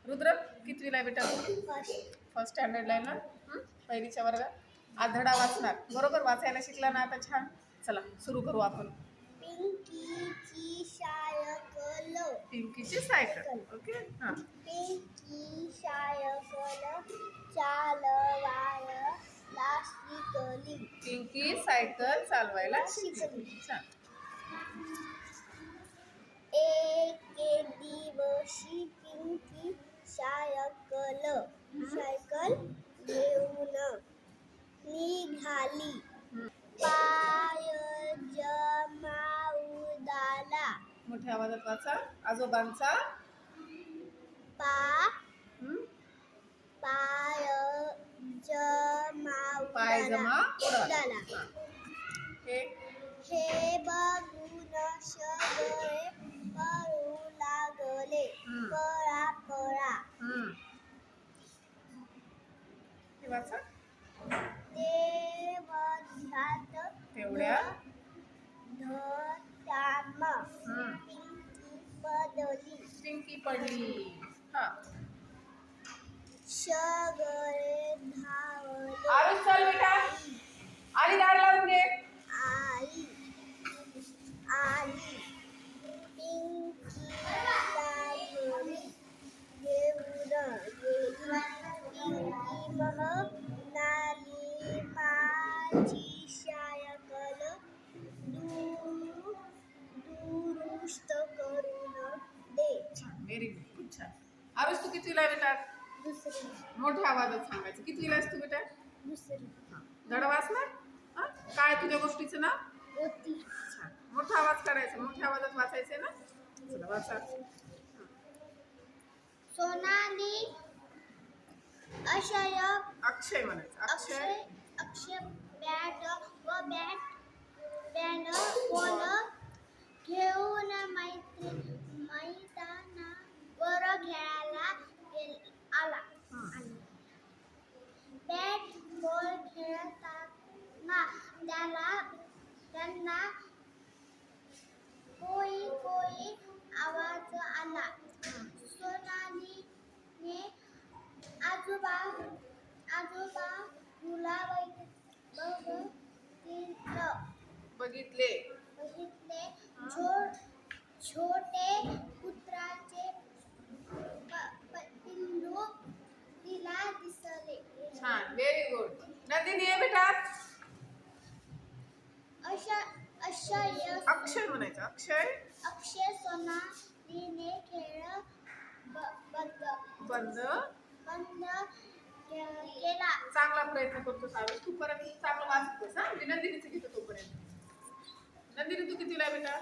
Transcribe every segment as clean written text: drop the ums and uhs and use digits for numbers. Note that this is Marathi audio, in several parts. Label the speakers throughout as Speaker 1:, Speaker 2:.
Speaker 1: रुद्र कितवीला आहे बेटा? फर्स्ट स्टँडर्डला आहे ना? पहिलीच्या वर्गात. आधडा वाचणार बरोबर, वाचायला शिकला ना आता छान. चला सुरू करू आपण.
Speaker 2: पिंकीची सायकल.
Speaker 1: पिंकीची सायकल. ओके हां.
Speaker 2: पिंकी सायकल चालवायला शिकली.
Speaker 1: पिंकी सायकल चालवायला शिकली. छान.
Speaker 2: एक दिवशी पिंकी सायकल घेऊन निघाली. पाय जमावदाला.
Speaker 1: मोठ्या आवाजात वाचा. आजोबांचा पाय जमा उडाला.
Speaker 2: हे बघून सगळे पळू लागले. पळा पळा.
Speaker 1: तेवढ्या पिंकी पडली. हा.
Speaker 2: सगळे धावले.
Speaker 1: आरुष चल बेटा, आली दार लावून घे.
Speaker 2: आली पिंकीला घरी घेऊन गेली. पिंकी म्हणाली माझी सायकल दुरुस्त करून दे.
Speaker 1: व्हेरी गुड, खूप छान. आरुष तू कितवीला आहे बेटा?
Speaker 2: दुसरी.
Speaker 1: मोठ्या आवाजात सांगायचं. कितवीला आहेस तू बेटा?
Speaker 2: दुसरी.
Speaker 1: धड वाचणार. काय तुझ्या गोष्टीचं नाव?
Speaker 2: होती.
Speaker 1: छान. मोठा आवाज करायचा, मोठ्या आवाजात वाचायचे ना. चला वाचा.
Speaker 2: सोनाली
Speaker 1: अक्षय म्हणायचं.
Speaker 2: अक्षय बॅट बॉल घेऊन मैदानावर खेळायला आला. बॅट बॉल खेळताना त्यांना कोई आवाज आला. सोनालीने आजोबा तुला
Speaker 1: बघितले.
Speaker 2: छोटे कुत्र्याचे पिल्लू तिला दिसले.
Speaker 1: छान, व्हेरी गुड. नंदिनी ये बेटा. अक्षय म्हणायचं. अक्षय
Speaker 2: सोनालीने खेळ बंद केला.
Speaker 1: चांगला प्रयत्न करतो सावेश. तू परत चांगलं वाचतोस हा. मी नंदिनीचं घेतो तोपर्यंत. नंदिनी तू कितीला आहे बेटा?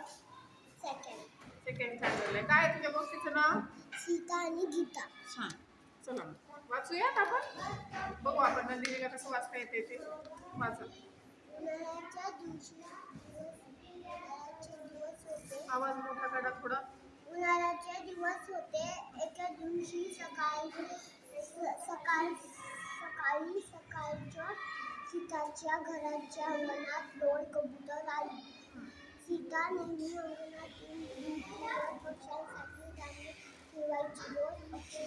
Speaker 1: सेकंड स्टँडर्डला आहे. काय तुझ्या गोष्टीचं नाव?
Speaker 2: सीता आणि गीता.
Speaker 1: छान. चला वाचूयात आपण. बघू आपण नंदिनीला कसं वाचता येते ते. वाचा.
Speaker 2: उन्हाळ्याच्या दिवशी
Speaker 1: आवाज मोठा करा थोडा.
Speaker 2: उन्हाळ्याचे दिवस होते. एके दिवशी सकाळच्या सीताच्या घराच्या अंगणात 2 कबूतर आली. सीता नेहमी अंगणातील भिंतीवर पक्ष्यांसाठी धान्य ठेवायची. रोज पक्षी